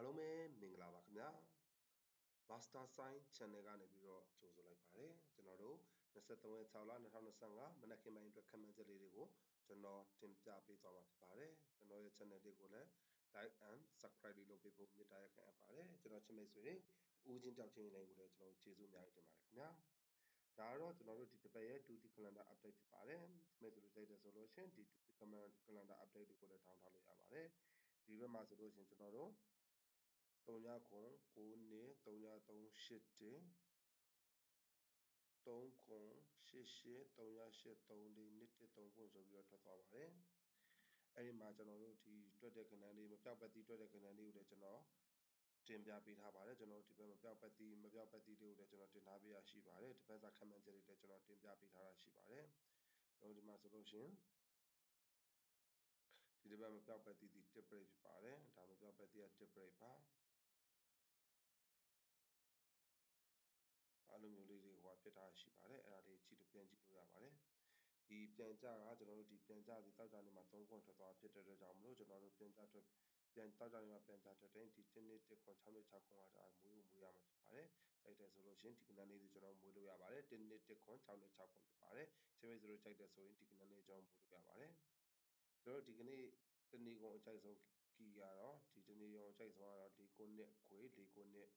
လုံးပဲမင်္ဂလာပါခင်ဗျာ Master Science Channel ကနေပြီးတော့ကြိုဆိုလိုက်ပါတယ်ကျွန်တော်တို့23ရက်6လ2025မနက်ခင်းပိုင်းအတွက်ခန့်မှန်းချက်လေးတွေကိုကျွန်တော်တင်ပြပေးသွားမှာဖြစ်ပါတယ်ကျွန်တော်ရဲ့ channel လေးကိုလည်း like and subscribe လုပ်ပေးဖို့မေတ္တာရပ်ခံအပ်ပါတယ်ကျွန်တော်ချစ်မိတ်ဆွေတွေဦးချင်းတောက်ချင်းတိုင်းကိုလည်းကျွန်တော်ကျေးဇူးအများကြီးတင်ပါတယ်ခင်ဗျာဒါကတော့ကျွန်တော်တို့ဒီတစ်ပတ်ရဲ့ 2D calendar update ဖြစ်ပါတယ်ချစ်မိတ်ဆွေတို့ကြိုက်တယ်ဆိုလို့ရှိရင်ဒီ 2D calendar update တွေကိုလည်းထောင်းထားလို့ရပါတယ်ဒီဘက်မှာဆိုလို့ရှိရင်ကျွန်တော်တို့3ခွန်9နှစ်338တင်3ခွန်88 383နှစ်3ခွန်ဆိုပြီးတော့ထွက်သွားပါတယ်အဲ့ဒီမှာကျွန်တော်တို့ဒီတွက်တဲ့ခဏန်းလေးမပြောက်ပတ်သီးတွက်တဲ့ခဏန်းလေးကိုလည်းကျွန်တော်တင်ပြပေးထားပါတယ်ကျွန်တော်ဒီဘက်မပြောက်ပတ်သီးလေးကိုလည်းကျွန်တော်တင်ထားပေးရရှိပါတယ်ဒီဘက်စာခန့်မှန်းချက်တွေလည်းကျွန်တော်တင်ပြပေးထားတာရှိပါတယ်ကျွန်တော်ဒီမှာဆိုလို့ရှိရင်ဒီတစ်ပတ်မပြောက်ပတ်သီးဒီ tip break ဖြစ်ပါတယ်ဒါမပြောက်ပတ်သီးက tip break ပါအဲ့လိုမျိုးလေးတွေဟိုဖြစ်တာရှိပါတယ်အဲ့ဒါလေးကြည့်လို့ပြန်ကြည့်လို့ရပါတယ်ဒီပြန်ကြကကျွန်တော်တို့ဒီပြန်ကြဒီတောက်ကြနေမှာ3ခွန်ထွက်သွားဖြစ်တဲ့အတွက်ကြောင့်မလို့ကျွန်တော်တို့ပြန်ကြထွက်ပြန်တောက်ကြနေမှာပြန်ကြထွက်တိုင်းဒီ1နှစ်1ခွန်6နှစ်6ခွန်ကဒါမွေးရမှာဖြစ်ပါတယ်ကြိုက်တယ်ဆိုလို့ရှိရင်ဒီကနန်းလေးတွေကျွန်တော်မွေးလို့ရပါတယ်1နှစ်1ခွန်6နှစ်6ခွန်ဖြစ်ပါတယ်ချင်းမိတ်ဆွေတို့ကြိုက်တယ်ဆိုရင်ဒီကနန်းလေးကျွန်တော်မွေးလို့ရပါတယ်ကျွန်တော်ဒီကနေ့တနေ့ကုန်အကြိုက်ဆုံးကီကတော့ဒီတနေ့ကုန်အကြိုက်ဆုံးကတော့၄ခုနှစ်ခွေ၄ခုနှစ်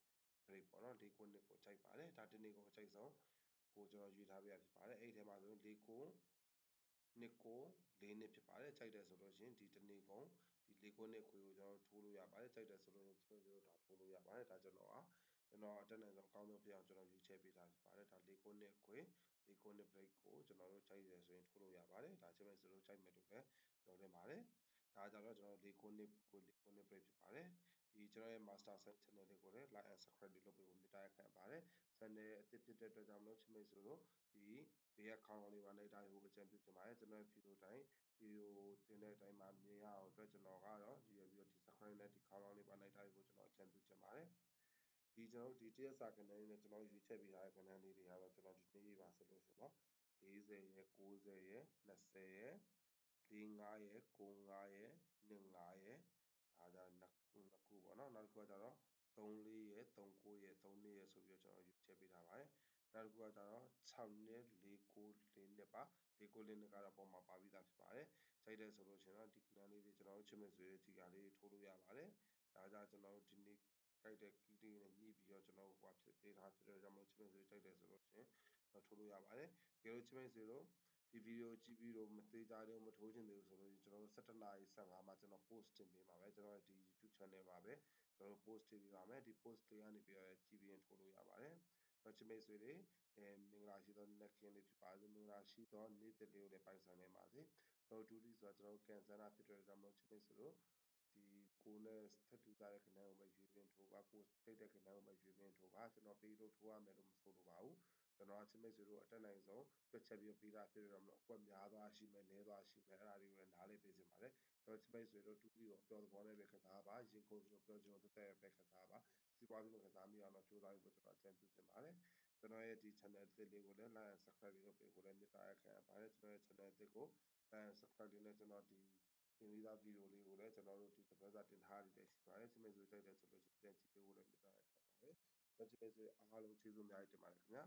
break ပေါ့နော်၄ခုနှစ်ကိုကြိုက်ပါတယ်ဒါတနေ့ကုန်အကြိုက်ဆုံးကိုကျွန်တော်ရွေးထားပေးရဖြစ်ပါတယ်အဲ့ဒီထဲမှာဆိုရင်၄ခုနှစ်ကို၄နှစ်ဖြစ်ပါတယ်ကြိုက်တယ်ဆိုလို့ရှိရင်ဒီတနေ့ကုန်ဒီ၄ခုနှစ်ခွေကိုကျွန်တော်ထိုးလို့ရပါတယ်ကြိုက်တယ်ဆိုလို့ချင်းချင်းတို့ဒါထိုးလို့ရပါတယ်ဒါကျွန်တော်အတက်နိုင်ဆုံးအကောင်းဆုံးဖြစ်အောင်ကျွန်တော်ရွေးချယ်ပေးထားဖြစ်ပါတယ်ဒါ၄ခုနှစ်ခွေ၄ခုနှစ် break ကိုကျွန်တော်တို့ကြိုက်တယ်ဆိုရင်ထိုးလို့ရပါတယ်ဒါချင်းချင်းတို့ကြိုက်မယ်လို့လည်းပြောတင်ပါတယ်ဒါကြတော့ကျွန်တော်၄ခုနှစ်ခွေ၄ခုနှစ် break ဖြစ်ပါတယ်ဒီကျွန်တော်ရဲ့ Master Science Channel လေးကိုလည်း like and subscribe လုပ်ပေးဖို့မေတ္တာရပ်ခံပါတယ် channel အသစ်ဖြစ်တဲ့အတွက်ကြောင့်မလို့ချင်းမိတ်ဆွေတို့ဒီဘေးကခေါင်းလေးပါလိုက်တာကိုအကြံပြုတင်ပါတယ်ကျွန်တော်ဗီဒီယိုတိုင်းဗီဒီယိုတင်တဲ့အတိုင်းမှာမြင်ရအောင်အတွက်ကျွန်တော်ကတော့ရည်ရွယ်ပြီးတော့ဒီ subscribe နဲ့ဒီခေါင်းလေးပါလိုက်တာကိုကျွန်တော်အကြံပြုချင်ပါတယ်ဒီကျွန်တော်ဒီတရက်စာကဏ္ဍလေးနဲ့ကျွန်တော်ရွေးချယ်ပေးထားတဲ့ကဏ္ဍလေးတွေကတော့ကျွန်တော်ဒီနေ့ပါဆိုလို့ရှိရင်တော့40ရဲ့90ရဲ့20ရဲ့45ရဲ့95ရဲ့25ရဲ့အားဒါနှစ်ခုပေါ့နော်နောက်တစ်ခုကကျတော့34ရဲ့39ရဲ့32ရဲ့ဆိုပြီးတော့ကျွန်တော်ရွေးချယ်ပေးထားပါတယ်နောက်တစ်ခုကကျတော့6နှစ်494နှစ်ပါ494နှစ်ကတော့ပုံမှာပါပြီးသားဖြစ်ပါတယ်ကြိုက်တယ်ဆိုလို့ရှိရင်တော့ဒီကဏ္ဍလေးတွေကျွန်တော်တို့ချစ်မဲ့ဆွေတွေဒီကလေးထိုးလို့ရပါတယ်ဒါကြောင့်ကျွန်တော်တို့ဒီနေ့ကြိုက်တဲ့ကီးလေးနဲ့ညှိပြီးတော့ကျွန်တော်ဟိုဖြစ်ပေးထားဖြစ်တဲ့ကြောင့်မလို့ချစ်မဲ့ဆွေကြိုက်တယ်ဆိုလို့ရှိရင်တော့ထိုးလို့ရပါတယ်တကယ်လို့ချစ်မဲ့ဆွေတို့ဒီဗီဒီယိုကြည့်ပြီးတော့မသေးကြသေးဘူးမထိုးချင်သေးဘူးဆိုလို့ကျွန်တော်တို့17:15မှာကျွန်တော် post တင်ပေးပါမယ်ကျွန်တော်ဒီ YouTube channel မှာပဲကျွန်တော် post တင်ပေးပါမယ်ဒီ post တွေကနေပြီးတော့ကြည့်ပြီးရင်ထိုးလို့ရပါတယ်တော့ချစ်မိတ်ဆွေတွေမင်္ဂလာရှိသောနေ့ခင်းလေးဖြစ်ပါစေမင်္ဂလာရှိသောနေ့တစ်လေးကိုလည်းပိုင်ဆိုင်နေပါစေတော့ဒူတီဆိုတော့ကျွန်တော်ကန်ဆယ်နာဖြစ်တဲ့ကြောင့်မလို့ချစ်မိတ်ဆွေတို့ဒီကိုနဲ့ထပ်တူကြတဲ့ခဏကိုပဲရွေးပြင်းထိုးပါကိုတိတ်တဲ့ခဏကိုပဲရွေးပြင်းထိုးပါကျွန်တော်ပေးလို့ထိုးရမယ်လို့မဆိုလိုပါဘူးကျွန်တော်ချစ်မိတ်ဆွေတို့အတက်နိုင်ဆုံးတွက်ချက်ပြီးပေးတာဖြစ်တယ်တော့မလို့အကွက်များသွားရှိမယ်နည်းသွားရှိမယ်အဲ့ဒါတွေကိုလည်းနားလေးပေးစင်ပါတယ်ကျွန်တော်ချစ်မိတ်ဆွေတို့တူတီကိုပြောသဘောနဲ့ပဲခစားပါရင်ခုန်ကျွန်တော်ပြောကျွန်တော်တက်တဲ့ပဲခစားပါစီးပွားရေးခစားမိအောင်တော့ကြိုးစားပြီးတော့ကျွန်တော်အကြံပြုစင်ပါတယ်ကျွန်တော်ရဲ့ဒီ channel အသစ်လေးကိုလည်း like and subscribe လုပ်ပေးဖို့လည်းမေတ္တာရပ်ခံပါတယ်ကျွန်တော်ရဲ့ channel အသစ်ကို like and subscribe လေးနဲ့ကျွန်တော်ဒီတင်ပြီးသားဗီဒီယိုလေးကိုလည်းကျွန်တော်တို့ဒီတစ်ပတ်စာတင်ထားရတဲ့ရှိပါတယ်ချစ်မိတ်ဆွေကြိုက်တယ်ဆိုလို့ရှိရင်ပြန်ကြည့်ပေးဖို့လည်းမေတ္တာရပ်ခံပါတယ်ကျွန်တော်ချစ်မိတ်ဆွေအားလုံးကျေးဇူးအများကြီးတင်ပါတယ်ခင်ဗျာ